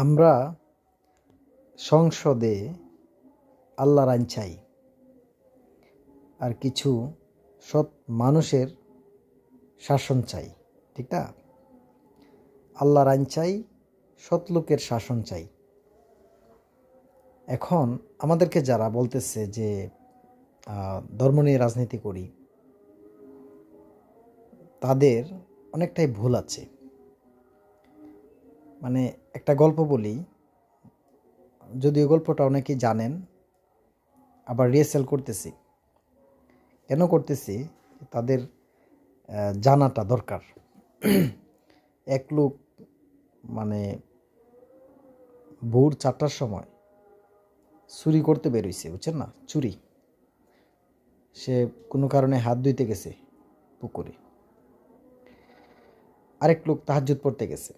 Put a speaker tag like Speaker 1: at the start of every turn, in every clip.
Speaker 1: আমরা সংসদে আল্লাহর আইন চাই, আর কিছু সৎ মানুষের শাসন চাই, ঠিক না? আল্লাহর আইন চাই, সৎ লোকের শাসন চাই। এখন আমাদেরকে যারা বলতেছে যে ধর্ম নিয়ে রাজনীতি করি, তাদের অনেকটাই ভুল আছে। মানে একটা গল্প বলি, যদিও গল্পটা অনেকেই জানেন, আবার রিহার্সাল করতেছি। কেন করতেছি? তাদের জানাটা দরকার। এক লোক মানে ভোর 4টার সময় চুরি করতে বেরোইছে, বুঝছেন না? চুরি। সে কোনো কারণে হাত ধুইতে গেছে পুকুরে। আরেক লোক তাহাজ্জুদ পড়তে গেছে।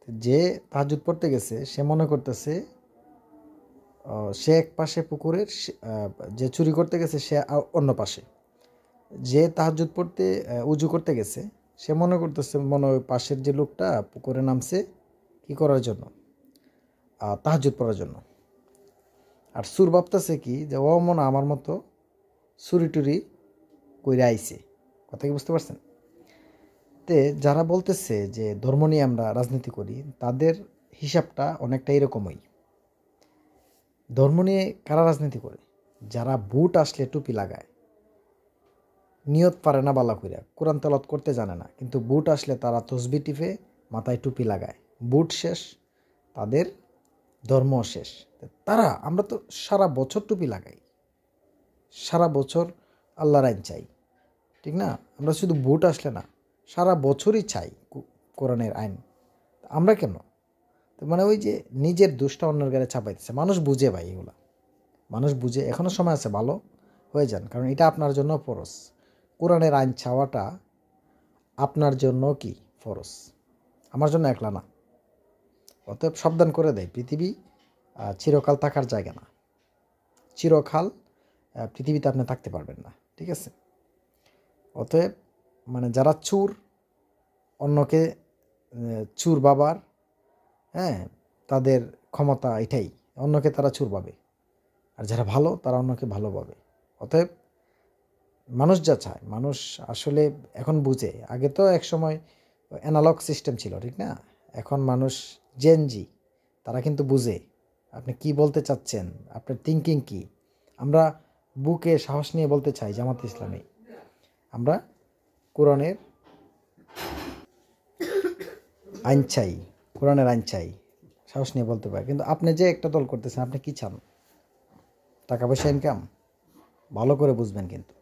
Speaker 1: যে তাহাজ্জুদ পড়তে গেছে সে মনে করতেছে সে এক পাশে পুকুরের, যে চুরি করতে গেছে সে অন্য পাশে। যে তাহাজ্জুদ পড়তে উজু করতে গেছে সে মনে করতেছে ওই পাশের যে লোকটা পুকুরে নামছে কি করার জন্য? তাহাজ্জুদ পড়ার জন্য। আর সুর ভাবতেছে কি যে ও মনে আমার মতো চুরি টুরি কইরা আইছে। কথা কি বুঝতে পারছেন? তে যারা বলতেছে যে ধর্ম নিয়ে আমরা রাজনীতি করি, তাদের হিসাবটা অনেকটা এরকমই। ধর্ম নিয়ে কারা রাজনীতি করে? যারা বুট আসলে টুপি লাগায়, নিয়ত পারে না বালা কইরা, কোরআন তেলাওয়াত করতে জানে না, কিন্তু বুট আসলে তারা তসবি টিপে মাথায় টুপি লাগায়। বুট শেষ, তাদের ধর্ম শেষ। তারা, আমরা তো সারা বছর টুপি লাগাই, সারা বছর আল্লাহর আইন চাই, ঠিক না? আমরা শুধু বুট আসলে না, সারা বছরই চাই কোরআনের আইন। আমরা কেন? তো মানে ওই যে নিজের দোষটা অন্যের গায়ে চাপাইতেছে। মানুষ বুঝে ভাই, এগুলা মানুষ বুঝে। এখনও সময় আছে, ভালো হয়ে যান, কারণ এটা আপনার জন্য ফরজ। কোরআনের আইন চাওয়াটা আপনার জন্য কি ফরজ, আমার জন্য একলা না। অতএব সাবধান করে দেয়, পৃথিবী চিরকাল থাকার জায়গা না। চিরকাল পৃথিবীতে আপনি থাকতে পারবেন না, ঠিক আছে? অতএব মানে যারা চুর, অন্যকে চুর বাবার, হ্যাঁ, তাদের ক্ষমতা এটাই, অন্যকে তারা চুর পাবে। আর যারা ভালো তারা অন্যকে ভালো পাবে। অতএব মানুষ যা চায়, মানুষ আসলে এখন বুঝে। আগে তো এক সময় অ্যানালগ সিস্টেম ছিল, ঠিক না? এখন মানুষ জেনজি, তারা কিন্তু বুঝে আপনি কি বলতে চাচ্ছেন, আপনার থিঙ্কিং কি। আমরা বুকে সাহস নিয়ে বলতে চাই জামাত ইসলামী, আমরা কোরআনের আইন চাই, কোরআনের আইন চাই, সাহস নিয়ে বলতে পারি। কিন্তু আপনি যে একটা দল করতেছেন, আপনি কি চান? টাকা পয়সা ইনকাম? ভালো করে বুঝবেন কিন্তু।